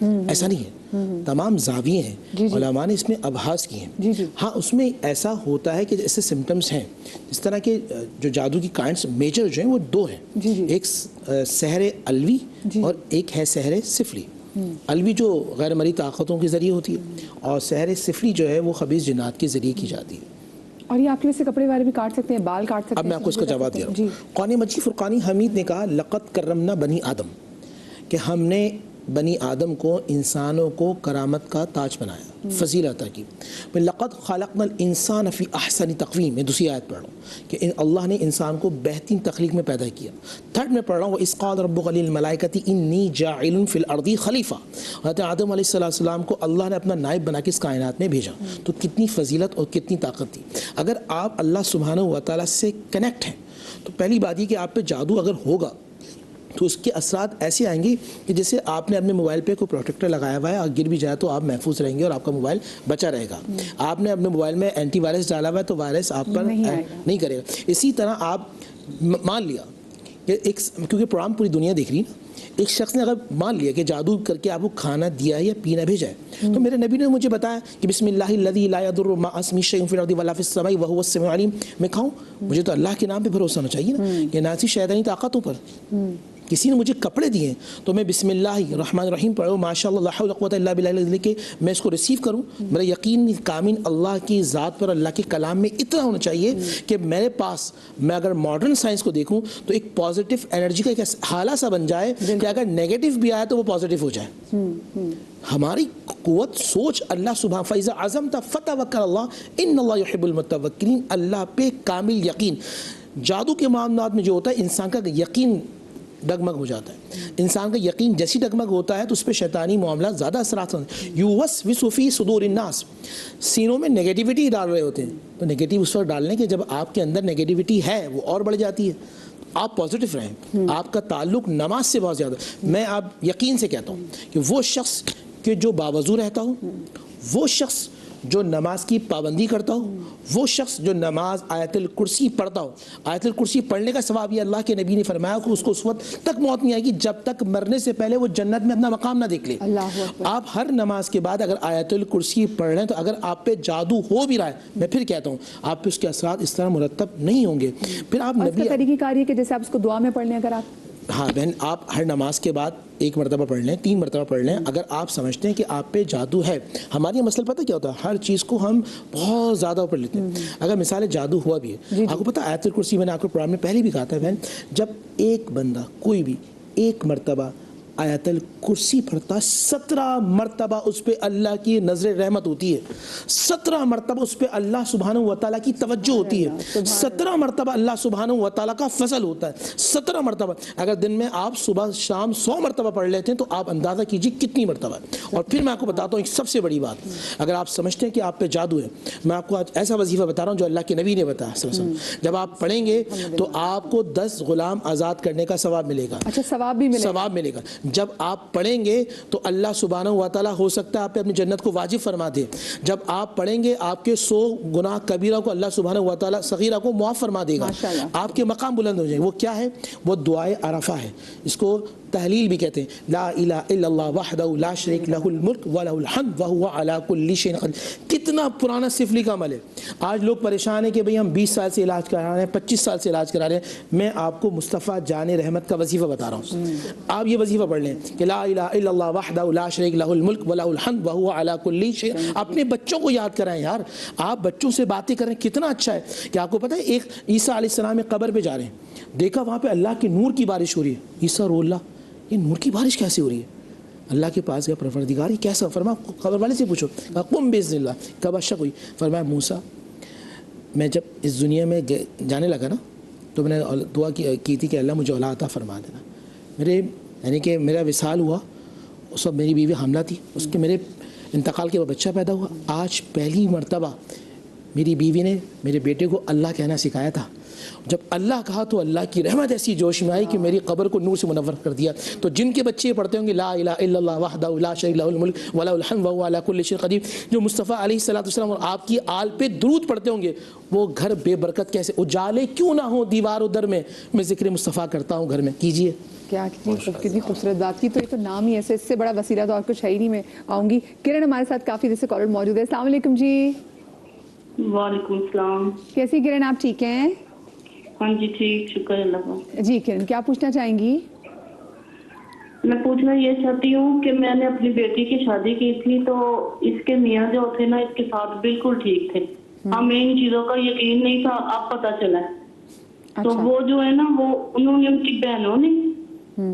ایسا نہیں ہے، تمام زاویے ہیں، علماء نے اس میں ابحاث کی ہیں۔ ہاں اس میں ایسا ہوتا ہے کہ ایسے سمٹمز ہیں، اس طرح کے جو جادو کی کائنڈس میجر جو ہیں وہ دو ہیں، ایک سحر الوی اور ایک ہے سحر سفلی۔ الوی جو غیر مرئی طاقتوں کے ذریعے ہوتی ہے اور سحر سفلی جو ہے وہ خبیث جنات کے ذریعے کی جاتی ہے۔ اور یہ آپ کے ویسے کپڑے والے بھی کاٹ سکتے ہیں، بال کاٹ سکتے ہیں؟ اب میں آپ کو اس کا جواب دیا ہوں۔ قرآن مجید فرقانی حمید نے کہا لقد کرمنا بنی آدم، کہ ہم نے بنی آدم کو، انسانوں کو کرامت کا تاج بنایا، فضیلت عطا کی۔ لقد خلقنا الانسان فی احسن تقویم، میں دوسری آیت پڑھ رہا ہوں کہ اللہ نے انسان کو بہترین تخلیق میں پیدا کیا۔ تھرڈ میں پڑھ رہا ہوں وَإِذْ قَالَ رَبُّكَ لِلْمَلَائِكَةِ إِنِّي جَاعِلٌ فِي الْأَرْضِ خلیفہ، حضرت آدم علیہ السلام کو اللہ نے اپنا نائب بنا کے اس کائنات میں بھیجا۔ تو کتنی فضیلت اور کتنی طاقت تھی۔ اگر آپ اللہ سبحانہ و تعالیٰ سے کنیکٹ ہیں تو پہلی بات یہ کہ آپ پہ جادو اگر ہوگا تو اس کے اثرات ایسے آئیں گے کہ جیسے آپ نے اپنے موبائل پہ کوئی پروٹیکٹر لگایا ہوا ہے اور گر بھی جائے تو آپ محفوظ رہیں گے اور آپ کا موبائل بچا رہے گا۔ آپ نے اپنے موبائل میں اینٹی وائرس ڈالا ہوا ہے تو وائرس آپ پر نہیں کرے گا۔ اسی طرح آپ مان لیا کہ ایک، کیونکہ پروگرام پوری دنیا دیکھ رہی ہے، ایک شخص نے اگر مان لیا کہ جادو کر کے آپ کو کھانا دیا ہے یا پینا بھیجا ہے، تو میرے نبی نے مجھے بتایا کہ بسم اللہ الذی لا یضر مع اسمہ شیء فی الارض ولا فی السماء وهو السمیع العلیم، میں کھاؤں؟ مجھے تو اللہ کے نام پہ بھروسہ ہونا چاہیے نا، کہ نہ سی شیطانی طاقتوں پر۔ کسی نے مجھے کپڑے دیے تو میں بسم اللہ الرحمن الرحیم پڑھوں، ماشاء اللہ لا حول ولا قوۃ الا باللہ، کہ میں اس کو ریسیو کروں۔ میرا یقین کامل اللہ کی ذات پر، اللہ کے کلام میں اتنا ہونا چاہیے کہ میرے پاس، میں اگر ماڈرن سائنس کو دیکھوں تو ایک پازیٹیو انرجی کا ایک حالہ سا بن جائے کہ اگر نیگیٹو بھی آئے تو وہ پازیٹیو ہو جائے۔ ہماری قوت سوچ اللہ سبحانہ فَإِذَا عَزَمْتَ فَتَوَكَّلْ اللَّهُ إِنَّ اللَّهَ يُحِبُّ الْمُتَوَكِّلِينَ، اللہ پہ کامل یقین۔ جادو کے معاملات میں جو ہوتا ہے انسان کا یقین ڈگمگ ہو جاتا ہے، انسان کا یقین جیسی ڈگمگ ہوتا ہے تو اس پہ شیطانی معاملات زیادہ اثرات ہوتے ہیں۔ یوسوس فی صدور الناس، سینوں میں نگیٹیوٹی ڈال رہے ہوتے ہیں، تو نگیٹیو اس وقت ڈالنے کہ جب آپ کے اندر نگیٹیوٹی ہے وہ اور بڑھ جاتی ہے۔ آپ پازیٹیو رہیں، آپ کا تعلق نماز سے بہت زیادہ۔ میں آپ یقین سے کہتا ہوں کہ وہ شخص کہ جو باوضو رہتا ہو، وہ شخص جو نماز کی پابندی کرتا ہو، وہ شخص جو نماز آیت الکرسی پڑھتا ہو، آیت الکرسی پڑھنے کا ثواب یہ اللہ کے نبی نے فرمایا کہ اس کو اس وقت تک موت نہیں آئے گی جب تک مرنے سے پہلے وہ جنت میں اپنا مقام نہ دیکھ لے۔ آپ ہر نماز کے بعد اگر آیت الکرسی پڑھ رہے ہیں تو اگر آپ پہ جادو ہو بھی رہا ہے، میں پھر کہتا ہوں آپ پہ اس کے اثرات اس طرح مرتب نہیں ہوں گے۔ پھر آپ نبی طریقہ کار یہ کہ جیسے آپ اس کو دعا میں پڑھ لیں، اگر آپ، ہاں بہن، آپ ہر نماز کے بعد ایک مرتبہ پڑھ لیں، 3 مرتبہ پڑھ لیں۔ اگر آپ سمجھتے ہیں کہ آپ پہ جادو ہے، ہماری مسئلہ پتہ کیا ہوتا ہے، ہر چیز کو ہم بہت زیادہ پڑھ لیتے ہیں۔ اگر مثال جادو ہوا بھی ہے، آپ کو پتہ آیت الکرسی، میں نے آپ کو پروگرام میں پہلے بھی کہا تھا بہن، جب ایک بندہ کوئی بھی ایک مرتبہ آیت الکرسی پڑھتا، 17 مرتبہ اس پہ اللہ کی نظر رحمت ہوتی ہے، 17 مرتبہ اس پہ اللہ سبحانہ و تعالیٰ کی توجہ ہوتی ہے، 17 مرتبہ اللہ سبحانہ و تعالیٰ کا فضل ہوتا ہے، 17 مرتبہ۔ اگر دن میں آپ صبح شام 100 مرتبہ پڑھ لیتے ہیں تو آپ اندازہ کیجیے کتنی مرتبہ۔ اور پھر میں آپ کو بتاتا ہوں ایک سب سے بڑی بات، اگر آپ سمجھتے ہیں کہ آپ پہ جادو ہے، میں آپ کو آج ایسا وظیفہ بتا رہا ہوں جو اللہ کے نبی نے بتایا صلی اللہ علیہ وسلم، جب آپ پڑھیں گے تو آپ کو 10 غلام آزاد کرنے کا ثواب ملے گا۔ اچھا، ثواب بھی ملے گا۔ جب آپ پڑھیں گے تو اللہ سبحانہ و تعالیٰ ہو سکتا ہے آپ پہ اپنی جنت کو واجب فرما دے۔ جب آپ پڑھیں گے آپ کے 100 گناہ کبیرہ کو اللہ سبحانہ و تعالیٰ صغیرہ کو معاف فرما دے گا، آپ کے مقام بلند ہو جائیں۔ وہ کیا ہے؟ وہ دعائے عرفہ ہے، اس کو تحلیل بھی کہتے ہیں، لا الہ الا اللہ وحدہ لا شریک لہ الملک ولہ الحمد وہو علی کل شیء قدیر۔ کتنا پرانا سفلی کا عمل ہے۔ آج لوگ پریشان ہیں کہ بھئی ہم 20 سال سے علاج کرا رہے ہیں، 25 سال سے علاج کرا رہے ہیں۔ میں آپ کو مصطفیٰ جان رحمت کا وظیفہ بتا رہا ہوں، آپ یہ وظیفہ پڑھ لیں کہ لا الہ الا اللہ وحدہ لا شریک لہ الملک ولہ الحمد وہو علی کل شیء۔ اپنے بچوں کو یاد کرائیں یار، آپ بچوں سے باتیں کریں، کتنا اچھا ہے۔ کہ آپ کو پتہ ہے ایک عیسیٰ علیہ السلام قبر پہ جا رہے ہیں، دیکھا وہاں پہ اللہ کے نور کی بارش ہو رہی ہے۔ عیسیٰ رو اللہ، یہ نور کی بارش کیسے ہو رہی ہے؟ اللہ کے پاس گیا، پروردگار یہ کیسا؟ فرمایا قبر والے سے پوچھو، قم باذن اللہ، کب شک ہوئی؟ فرمایا موسیٰ، میں جب اس دنیا میں جانے لگا نا تو میں نے دعا کی تھی کہ اللہ مجھے اولاد عطا فرما دینا۔ میرے یعنی کہ میرا وصال ہوا، اس وقت میری بیوی حاملہ تھی، اس کے میرے انتقال کے بعد بچہ پیدا ہوا۔ آج پہلی مرتبہ میری بیوی نے میرے بیٹے کو اللہ کہنا سکھایا تھا۔ جب اللہ کہا تو اللہ کی رحمت ایسی جوش میں آئی کہ میری قبر کو نور سے منور کر دیا۔ تو جن کے بچے پڑھتے ہوں گے لا الہ الا اللہ وحدہ لا شریک لہ الملک ولہ الحمد وہو علی کل شیء قدیر، جو مصطفیٰ علیہ السلام اور آپ کی آل پہ درود پڑھتے ہوں گے، وہ گھر بے برکت کیسے، اجالے کیوں نہ ہو دیوار و در میں ذکر مصطفیٰ کرتا ہوں گھر میں، کیجئے۔ کیا کتنی خوبصورت بات کی. تو یہ تو نام ہی ایسے, اس سے بڑا وسیلہ تو اور کچھ ہے ہی نہیں. میں آؤں گی. کرن ہمارے ساتھ کافی دیر سے کالر موجود ہے. السلام علیکم جی. وعلیکم السلام. کیسی کرن, آپ ٹھیک ہیں؟ ہاں جی ٹھیک, شکر اللہ کا. جی کرن, کیا پوچھنا چاہیں گی؟ میں پوچھنا یہ چاہتی ہوں کہ میں نے اپنی بیٹی کی شادی کی تھی تو اس کے میاں جو تھے نا, اس کے ساتھ بالکل ٹھیک تھے. ہمیں ان چیزوں کا یقین نہیں تھا, اب پتہ چلا ہے. تو وہ جو ہے نا, وہ انہوں نے, ان کی بہنوں نے,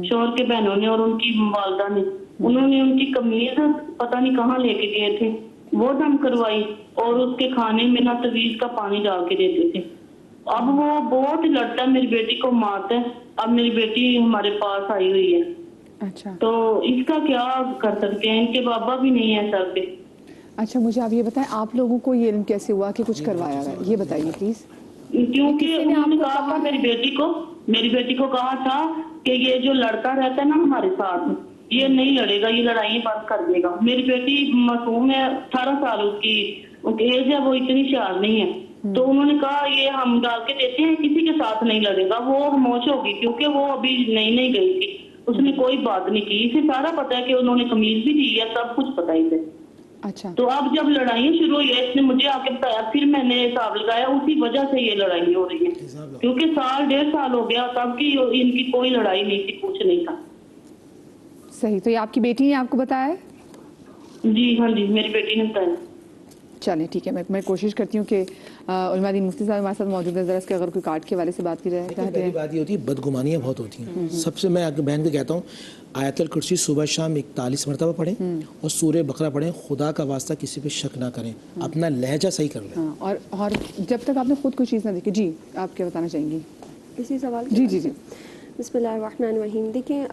شوہر کے بہنوں نے اور ان کی والدہ نے, انہوں نے ان کی قمیض پتہ نہیں کہاں لے کے گئے تھے, وہ دم کروائی اور اس کے کھانے میں نا تویز کا پانی ڈال کے دیتے تھے. اب وہ بہت لڑتا ہے, میری بیٹی کو مارتا ہے. اب میری بیٹی ہمارے پاس آئی ہوئی ہے. اچھا, تو اس کا کیا کر سکتے ہیں؟ ان کے بابا بھی نہیں ہے سر پہ. اچھا مجھے آپ یہ بتائیں, آپ لوگوں کو یہ علم کیسے ہوا کہ کچھ کروایا ہے, یہ بتائیے پلیز. کیونکہ انہوں نے کہا تھا میری بیٹی کو کہا تھا کہ یہ جو لڑتا رہتا ہے نا ہمارے ساتھ, یہ نہیں لڑے گا, یہ لڑائی بند کر دے گا. میری بیٹی معصوم ہے, 18 سال اس کی ایج ہے, وہ اتنی شیار نہیں ہے. تو انہوں نے کہا یہ ہم ڈال کے دیتے ہیں, کسی کے ساتھ نہیں لڑے گا. وہ خاموش ہوگی کیونکہ وہ ابھی نہیں گئی تھی, اس نے کوئی بات نہیں کی. اسے سارا پتا ہے کہ انہوں نے قمیض بھی دی ہے, سب کچھ پتا ہی ہے. اچھا, تو اب جب لڑائیاں شروع ہوئی ہے, اس نے مجھے آ کے بتایا, پھر میں نے حساب لگایا, اسی وجہ سے یہ لڑائی ہو رہی ہے. کیونکہ 1.5 سال ہو گیا, تب کی ان کی کوئی لڑائی نہیں تھی, کچھ نہیں تھا. صحیح. تو یہ آپ کی بیٹی نے آپ کو بتایا ہے؟ جی ہاں جی, میری بیٹی نے بتایا. چلیں ٹھیک ہے, میں کوشش کرتی ہوں کہ علماء دین مفتی صاحب ہمارے ساتھ موجود ہیں, ذرا اس کے اگر کوئی کارڈ کے حوالے سے بات کی جائے. پہلی بات یہ ہوتی ہے, بدگمانیاں بہت ہوتی ہیں. سب سے میں بہن کو کہتا ہوں, آیت الکرسی صبح شام 41 مرتبہ پڑھیں اور سورہ بقرہ پڑھیں. خدا کا واسطہ کسی پہ شک نہ کریں, اپنا لہجہ صحیح کر لیں. اور جب تک آپ نے خود کوئی چیز نہ دیکھی. جی آپ کیا بتانا چاہیں گی اسی سوال؟ جی. بسم اللہ الرحمن الرحیم. دیکھیں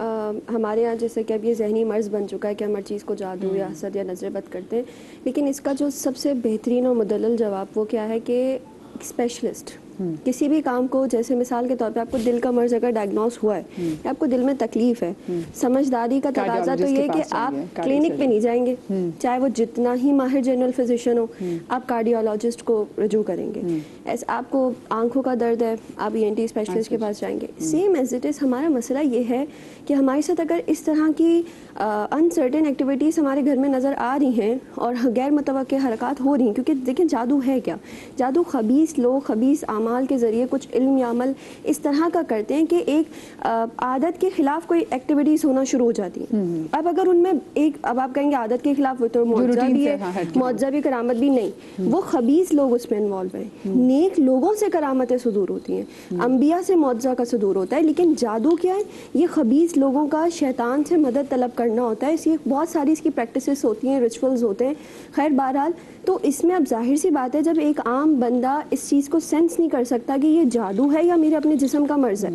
ہمارے یہاں جیسے کہ اب یہ ذہنی مرض بن چکا ہے کہ ہم ہر چیز کو جادو یا حسد یا نظر بد کرتے ہیں, لیکن اس کا جو سب سے بہترین اور مدلل جواب وہ کیا ہے کہ اسپیشلسٹ کسی بھی کام کو, جیسے مثال کے طور پہ آپ کو دل کا مرض اگر ڈائگنوز ہوا ہے یا آپ کو دل میں تکلیف ہے, سمجھداری کا تقاضا تو یہ کہ آپ کلینک پہ نہیں جائیں گے, چاہے وہ جتنا ہی ماہر جنرل فزیشین ہو, آپ کارڈیولوجسٹ کو رجوع کریں گے. ایسے آپ کو آنکھوں کا درد ہے, آپ ENT اسپیشلسٹ کے پاس جائیں گے. سیم ایز اٹ از ہمارا مسئلہ یہ ہے کہ ہمارے ساتھ اگر اس طرح کی انسرٹن ایکٹیویٹیز ہمارے گھر میں نظر آ رہی ہیں اور غیر متوقع حرکات ہو رہی ہیں, کیونکہ دیکھیں جادو ہے کیا, جادو خبیث لوگ خبیث اعمال کے ذریعے کچھ علم یا عمل اس طرح کا کرتے ہیں کہ ایک عادت کے خلاف کوئی ایکٹیویٹیز ہونا شروع ہو جاتی ہیں. اب اگر ان میں ایک, اب آپ کہیں گے عادت کے خلاف, وہ تو معجزہ بھی ہے, معجزہ بھی کرامت بھی نہیں, وہ خبیث لوگ اس میں انوالو ہیں. نیک لوگوں سے کرامتیں صدور ہوتی ہیں, انبیاء سے معجزہ کا صدور ہوتا ہے, لیکن جادو کیا ہے, یہ خبیث لوگوں کا شیطان سے مدد طلب کرنا ہوتا ہے. اس کی بہت ساری اس کی پریکٹسز ہوتی ہیں, ریچولز ہوتے ہیں. خیر بہرحال تو اس میں اب ظاہر سی بات ہے, جب ایک عام بندہ اس چیز کو سینس نہیں کر سکتا کہ یہ جادو ہے یا میرے اپنے جسم کا مرض ہے,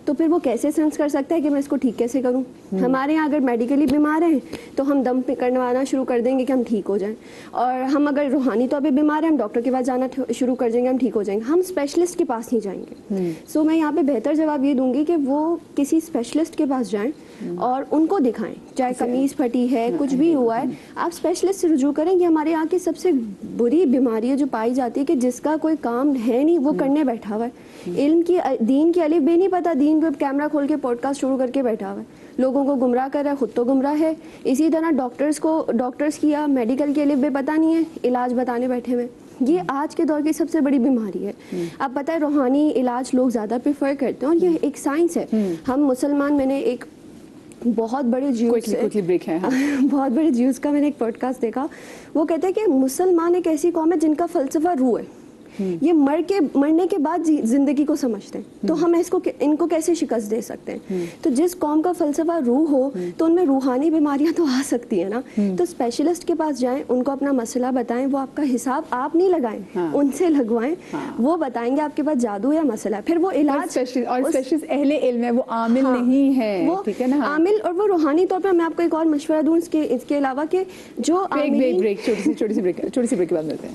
تو پھر وہ کیسے سینس کر سکتا ہے کہ میں اس کو ٹھیک کیسے کروں. ہمارے یہاں اگر میڈیکلی بیمار ہیں تو ہم دم پہ کروانا شروع کر دیں گے کہ ہم ٹھیک ہو جائیں, اور ہم اگر روحانی طور پہ بیمار ہیں ہم ڈاکٹر کے پاس جانا شروع کر دیں گے, ہم ٹھیک ہو جائیں گے, ہم اسپیشلسٹ کے پاس نہیں جائیں گے. سو میں یہاں پہ بہتر جواب یہ دوں گی کہ وہ کسی اسپیشلسٹ کے پاس جائیں اور ان کو دکھائیں, چاہے قمیض پھٹی ہے, کچھ بھی ہوا ہے, آپ اسپیشلسٹ سے رجوع کریں. کہ ہمارے یہاں کی سب سے بری بیماری ہے جو پائی جاتی ہے کہ جس کا کوئی کام ہے نہیں وہ کرنے بیٹھا ہوا ہے. علم کی, دین کی الف بے نہیں پتہ, دین پہ کیمرہ کھول کے پوڈ کاسٹ شروع کر کے بیٹھا ہوا ہے, لوگوں کو گمراہ کر رہا ہے, خود تو گمراہ ہے. اسی طرح ڈاکٹرز کی یا میڈیکل کی الف بے پتہ نہیں ہے, علاج بتانے بیٹھے ہوئے. یہ آج کے دور کی سب سے بڑی بیماری ہے. اب پتہ ہے روحانی علاج لوگ زیادہ پریفر کرتے ہیں, اور یہ ایک سائنس ہے. ہم مسلمان, میں نے ایک بہت بڑے جیوز کا میں نے ایک پوڈ کاسٹ دیکھا, وہ کہتے ہیں کہ مسلمان ایک ایسی قوم ہے جن کا فلسفہ روح ہے. یہ مرنے کے بعد زندگی کو سمجھتے ہیں, تو ہم ان کو کیسے شکست دے سکتے ہیں. تو جس قوم کا فلسفہ روح ہو تو ان میں روحانی بیماریاں تو آ سکتی ہیں نا. تو اسپیشلسٹ کے پاس جائیں, ان کو اپنا مسئلہ بتائیں, وہ آپ کا حساب آپ نہیں لگائیں, ان سے لگوائیں, وہ بتائیں گے آپ کے پاس جادو یا مسئلہ ہے. پھر وہ علاج, اور اسپیشلسٹ اہل علم ہے, وہ عامل نہیں ہے, وہ ٹھیک ہے نا, عامل. اور وہ روحانی طور پر میں آپ کو ایک اور مشورہ دوں اس کے علاوہ کہ جو چھوٹی سی بریک کے بعد ملتے ہیں.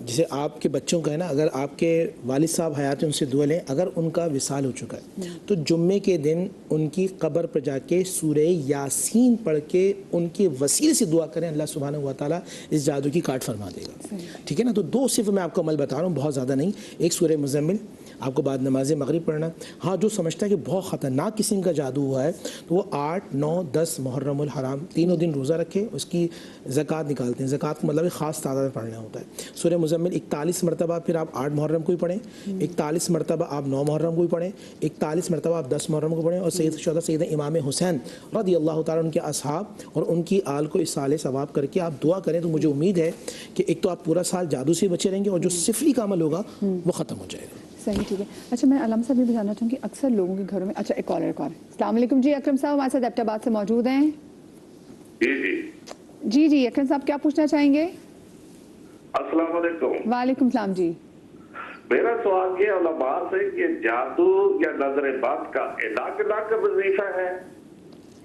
جسے آپ کے بچوں کا ہے نا، اگر آپ کے والد صاحب حیات ان سے دعا لیں، اگر ان کا وصال ہو چکا ہے تو جمعے کے دن ان کی قبر پر جا کے سورہ یاسین پڑھ کے ان کے وسیلے سے دعا کریں، اللہ سبحانہ و تعالیٰ اس جادو کی کاٹ فرما دے گا. ٹھیک ہے نا. تو 2 صرف میں آپ کو عمل بتا رہا ہوں، بہت زیادہ نہیں. ایک سورہ مزمل آپ کو بعد نماز مغرب پڑھنا. ہاں جو سمجھتا ہے کہ بہت خطرناک قسم کا جادو ہوا ہے تو وہ 8، 9، 10 محرم الحرام تینوں دن روزہ رکھے، اس کی زکوٰۃ نکالتے ہیں. زکوٰۃ کا مطلب ایک خاص تعداد میں پڑھنا ہوتا ہے. سورہ مزمل 41 مرتبہ پھر آپ 8 محرم کو بھی پڑھیں، 41 مرتبہ آپ 9 محرم کو بھی پڑھیں، 41 مرتبہ آپ 10 محرم کو پڑھیں. اور سید امام حسین رضی اللہ تعالیٰ ان کے اصحاب اور ان کی آل کو اس سال ثواب کر کے آپ دعا کریں تو مجھے امید ہے کہ ایک تو آپ پورا سال جادو سے بچے رہیں گے اور جو صفری کا عمل ہوگا وہ ختم ہو جائے گا. صحیح، ٹھیک ہے. اچھا میں علامہ صاحب یہ بتانا چاہوں کہ اکثر لوگوں کے گھروں میں، اچھا ایک کالر السلام علیکم جی. اکرم صاحب ہمارے ساتھ ایبٹ آباد سے موجود ہیں. جی اکرم صاحب کیا پوچھنا چاہیں گے؟ السلام علیکم. وعلیکم السلام. جی میرا سوال یہ علماء سے کہ جادو یا نظر بد کا علاج کا وظیفہ ہے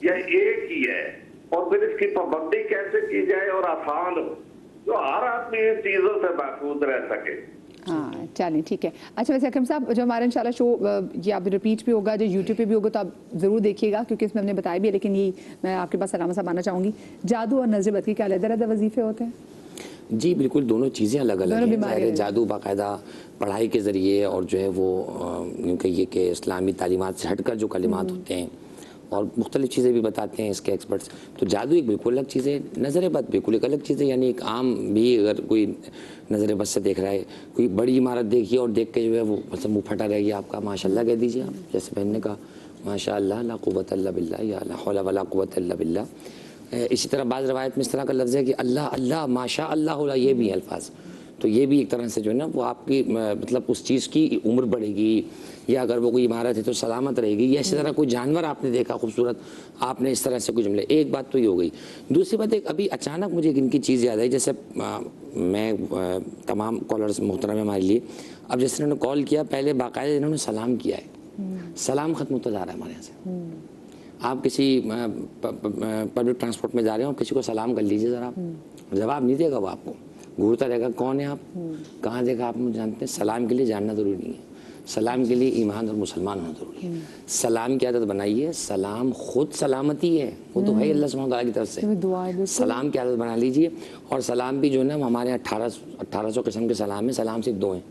یا ایک ہی ہے، اور پھر اس کی پابندی کیسے کی جائے اور آسان ہو جو ہر آدمی ان چیزوں سے محفوظ رہ سکے. ہاں چلیں ٹھیک ہے. اچھا ویسے اکرم صاحب جو ہمارا انشاءاللہ شو یہ آپ ریپیٹ بھی ہوگا، جو یوٹیوب پہ بھی ہوگا تو آپ ضرور دیکھیے گا کیونکہ اس میں ہم نے بتایا بھی ہے. لیکن یہ میں آپ کے پاس علامہ صاحب آنا چاہوں گی، جادو اور نظر بد کے کیا علیحدہ وظیفے ہوتے ہیں؟ جی بالکل، دونوں چیزیں الگ الگ ہیں. جادو باقاعدہ پڑھائی کے ذریعے اور جو ہے وہ یوں کہیے کہ اسلامی تعلیمات سے ہٹ کر جو کلمات ہوتے ہیں اور مختلف چیزیں بھی بتاتے ہیں اس کے ایکسپرٹس. تو جادو ایک بالکل الگ چیز ہے، نظر بد بالکل ایک الگ چیز ہے. یعنی ایک عام بھی اگر کوئی نظر بد سے دیکھ رہا ہے، کوئی بڑی عمارت دیکھی اور دیکھ کے جو ہے وہ مطلب منہ پھٹا رہ گیا آپ کا، ماشاء اللہ کہہ دیجیے آپ، جیسے بہن نے کہا ماشاء اللہ لا قوت الا باللہ یا لا حول ولا قوت الا باللہ. اسی طرح بعض روایت میں اس طرح کا لفظ ہے کہ اللہ اللہ ماشاء اللہ، یہ بھی الفاظ. تو یہ بھی ایک طرح سے جو ہے نا وہ آپ کی مطلب اس چیز کی عمر بڑھے گی، یا اگر وہ کوئی عمارت ہے تو سلامت رہے گی، یا اسی طرح کوئی جانور آپ نے دیکھا خوبصورت، آپ نے اس طرح سے کوئی جملے. ایک بات تو یہ ہو گئی. دوسری بات ایک ابھی اچانک مجھے ان کی چیز یاد آئی، جیسے میں تمام کالرز محترم ہمارے لیے، اب جیسے انہوں نے کال کیا پہلے باقاعدہ انہوں نے سلام کیا ہے. سلام ختم ہوتا جا رہا ہے ہمارے یہاں سے. آپ کسی پبلک ٹرانسپورٹ میں جا رہے ہو، کسی کو سلام کر لیجیے ذرا، جواب نہیں دے گا وہ آپ کو، گھورتا رہے گا کون ہے آپ، کہاں دیکھا آپ مجھے جانتے ہیں. سلام کے لیے جاننا ضروری نہیں ہے، سلام کے لیے ایمان اور مسلمان ہونا ضروری ہے. سلام کی عادت بنائیے. سلام خود سلامتی ہے، وہ تو ہے اللہ سبحانہ وتعالیٰ کی طرف سے. سلام کی عادت بنا لیجیے. اور سلام بھی جو ہے نا ہمارے 1800 قسم کے سلام ہیں. سلام صرف 2 ہیں،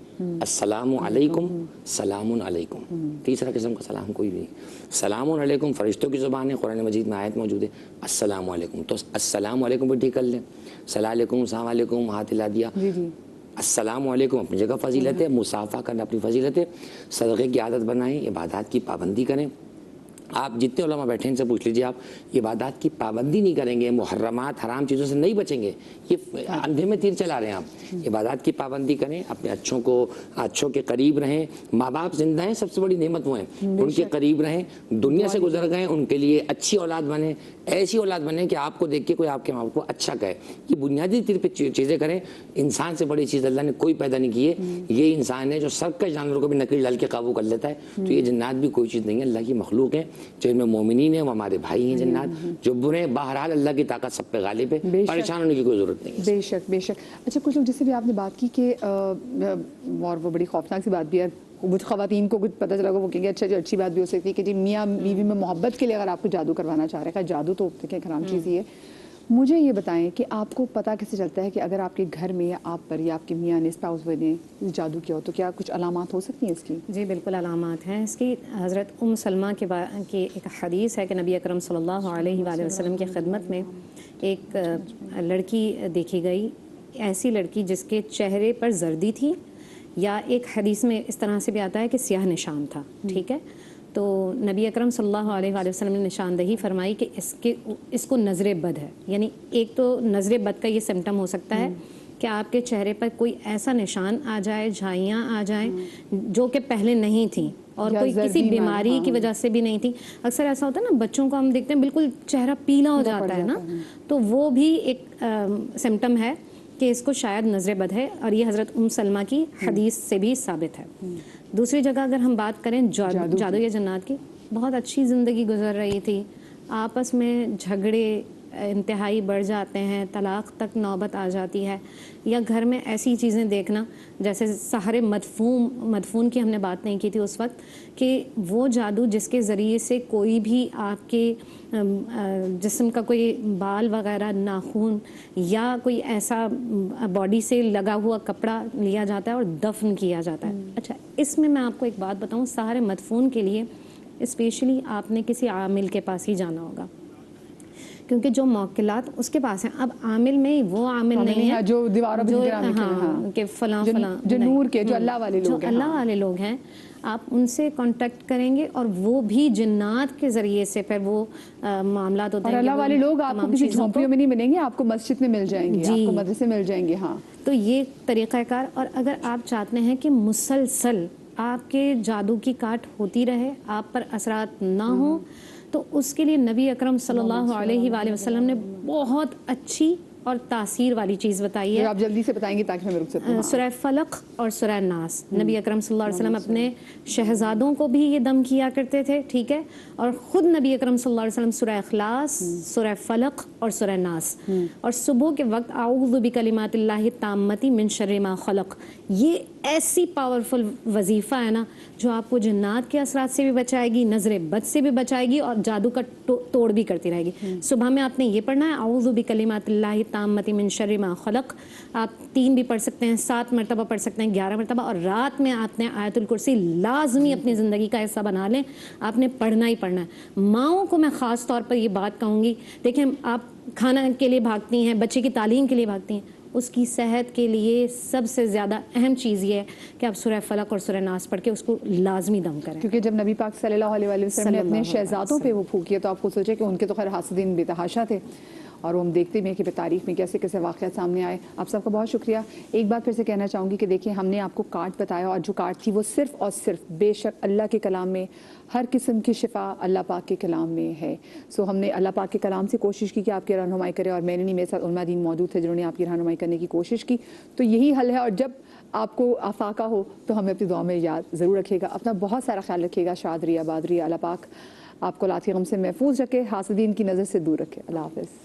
السلام علیکم، سلام علیکم. تیسرا قسم کا سلام کوئی نہیں. سلام علیکم فرشتوں کی زبان ہے، قرآن مجید میں آیت موجود ہے السلام علیکم. تو السلام علیکم بھی ٹھیک کر لیں. السلام علیکم، السلام علیکم ہاتھ ہلا دیا. السلام علیکم اپنی جگہ فضیلت ہے، مصافحہ کرنا اپنی فضیلت ہے. صدقے کی عادت بنائیں، عبادات کی پابندی کریں. آپ جتنے علماء بیٹھے ہیں ان سے پوچھ لیجیے، آپ عبادات کی پابندی نہیں کریں گے، محرمات حرام چیزوں سے نہیں بچیں گے، یہ اندھے میں تیر چلا رہے ہیں آپ. عبادات کی پابندی کریں، اپنے اچھوں کے قریب رہیں. ماں باپ زندہ ہیں، سب سے بڑی نعمت وہ ہیں، ان کے قریب رہیں. دنیا سے گزر گئے، ان کے لیے اچھی اولاد بنیں، ایسی اولاد بنیں کہ آپ کو دیکھ کے کوئی آپ کے ماں باپ کو اچھا کہے. یہ بنیادی طور پہ چیزیں کریں. انسان سے بڑی چیز اللہ نے کوئی پیدا نہیں کی ہے. یہ انسان ہے جو سرکش جانوروں کو بھی نکیل ڈال کے قابو کر لیتا ہے. تو یہ جنات بھی کوئی چیز نہیں ہے، اللہ کی مخلوق ہے. جو ان میں مومنین ہیں وہ ہمارے بھائی ہیں جنات. جو برے بہرحال اللہ کی طاقت سب پہ غالب ہے، پریشان ہونے کی کوئی ضرورت نہیں ہے. بے شک بے شک. اچھا کچھ لوگ جیسے بھی آپ نے بات کی کہ اور وہ بڑی خوفناک سی بات بھی ہے، کچھ خواتین کو کچھ پتہ چلا وہ کہیں گے اچھا جو اچھی بات بھی ہو سکتی ہے کہ جی میاں بیوی میں محبت کے لیے اگر آپ کو جادو کروانا چاہ رہے ہیں. جادو تو دیکھیں حرام چیز ہی ہے. مجھے یہ بتائیں کہ آپ کو پتہ کیسے چلتا ہے کہ اگر آپ کے گھر میں یا آپ پر یا آپ کے میاں نے اسپاؤس نے جادو کیا ہو تو کیا کچھ علامات ہو سکتی ہیں اس کی؟ جی بالکل علامات ہیں اس کی. حضرت سلمہ کی ایک حدیث ہے کہ نبی اکرم صلی اللہ علیہ وآلہ وسلم کی خدمت میں ایک لڑکی دیکھی گئی، ایسی لڑکی جس کے چہرے پر زردی تھی، یا ایک حدیث میں اس طرح سے بھی آتا ہے کہ سیاہ نشان تھا. ٹھیک ہے، تو نبی اکرم صلی اللہ علیہ وآلہ وسلم نے نشاندہی فرمائی کہ اس کو نظر بد ہے. یعنی ایک تو نظر بد کا یہ سمٹم ہو سکتا ہے کہ آپ کے چہرے پر کوئی ایسا نشان آ جائے، جھائیاں آ جائیں جو کہ پہلے نہیں تھیں اور کوئی کسی بیماری کی وجہ سے بھی نہیں تھی. اکثر ایسا ہوتا ہے نا بچوں کو ہم دیکھتے ہیں بالکل چہرہ پیلا ہو جاتا ہے نا، تو وہ بھی ایک سمٹم ہے کہ اس کو شاید نظر بد ہے. اور یہ حضرت سلمہ کی حدیث سے بھی ثابت ہے. دوسری جگہ اگر ہم بات کریں جادو یا جنات کی، بہت اچھی زندگی گزر رہی تھی، آپس میں جھگڑے انتہائی بڑھ جاتے ہیں، طلاق تک نوبت آ جاتی ہے، یا گھر میں ایسی چیزیں دیکھنا جیسے سحر مدفون کی ہم نے بات نہیں کی تھی اس وقت، کہ وہ جادو جس کے ذریعے سے کوئی بھی آپ کے جسم کا کوئی بال وغیرہ، ناخون یا کوئی ایسا باڈی سے لگا ہوا کپڑا لیا جاتا ہے اور دفن کیا جاتا ہے۔ اچھا، اس میں آپ کو ایک بات بتاؤں، سحر مدفون کے لیے اسپیشلی آپ نے کسی عامل کے پاس ہی جانا ہوگا، کیونکہ جو موکلات اس کے پاس ہیں۔ اب عامل میں وہ عامل نہیں ہے جو دیواروں پہ کہ فلاں فلاں، جو نور کے، جو اللہ والے لوگ ہیں، جو اللہ والے لوگ ہیں، آپ ان سے کانٹیکٹ کریں گے اور وہ بھی جنات کے ذریعے سے پھر وہ معاملات ہوتے ہیں۔ اور اللہ والے لوگ آپ کو کسی جھونپڑیوں میں نہیں ملیں گے، آپ کو مسجد میں مل جائیں گے، آپ کو مدرسے مل جائیں گے۔ ہاں، تو یہ طریقہ کار۔ اور اگر آپ چاہتے ہیں کہ مسلسل آپ کے جادو کی کاٹ ہوتی رہے، آپ پر اثرات نہ ہوں، تو اس کے لیے نبی اکرم صلی اللہ علیہ وآلہ وسلم نے بہت اچھی اور تاثیر والی چیز بتائی ہے۔ آپ جلدی سے بتائیں گے تاکہ میں رک سکوں۔ سورہ فلق اور سورہ ناس، نبی اکرم صلی اللہ علیہ وسلم اپنے شہزادوں کو بھی یہ دم کیا کرتے تھے، ٹھیک ہے، اور خود نبی اکرم صلی اللہ علیہ وسلم سورہ اخلاص، سورہ فلق اور سورہ ناس، اور صبح کے وقت اعوذ بکلمات اللہ التامۃ من شر ما خلق۔ یہ ایسی پاورفل وظیفہ ہے نا جو آپ کو جنات کے اثرات سے بھی بچائے گی، نظر بد سے بھی بچائے گی، اور جادو کا توڑ بھی کرتی رہے گی۔ صبح میں آپ نے یہ پڑھنا ہے اعوذ بکلمات اللہ التامۃ من شر ما خلق، آپ 3 بھی پڑھ سکتے ہیں، 7 مرتبہ پڑھ سکتے ہیں، 11 مرتبہ، اور رات میں آپ نے آیت الکرسی لازمی اپنی زندگی کا حصہ بنا لیں، آپ نے پڑھنا ہی پڑھنا ہے۔ ماؤں کو میں خاص طور پر یہ بات کہوں گی، دیکھیں آپ کھانا کے لیے بھاگتی ہیں، بچے کی تعلیم کے لیے بھاگتی ہیں، اس کی صحت کے لیے سب سے زیادہ اہم چیز یہ ہے کہ آپ سورہ فلق اور سورہ ناس پڑھ کے اس کو لازمی دم کریں، کیونکہ جب نبی پاک صلی اللہ علیہ وسلم نے اپنے شہزادوں پہ وہ پھونکی تو آپ کو سوچے کہ ان کے تو خیر حاسدین بے تحاشا تھے، اور وہ ہم دیکھتے ہیں کہ تاریخ میں کیسے کیسے واقعات سامنے آئے۔ آپ سب کا بہت شکریہ۔ ایک بات پھر سے کہنا چاہوں گی کہ دیکھیں ہم نے آپ کو کارڈ بتایا، اور جو کارڈ تھی وہ صرف اور صرف بے شک اللہ کے کلام میں ہر قسم کی شفا اللہ پاک کے کلام میں ہے۔ سو ہم نے اللہ پاک کے کلام سے کوشش کی کہ آپ کی رہنمائی کرے، اور میں نے نہیں، میرے ساتھ علماء دین موجود تھے جنہوں نے آپ کی رہنمائی کرنے کی کوشش کی، تو یہی حل ہے۔ اور جب آپ کو آفاقہ ہو تو ہمیں اپنی دعا میں یاد ضرور رکھیے گا۔ اپنا بہت سارا خیال رکھیے گا۔ شاد رہیے، آباد رہیے۔ اللہ پاک آپ کو لاتی غم سے محفوظ رکھے، حاسدین کی نظر سے دور رکھے۔ اللہ حافظ۔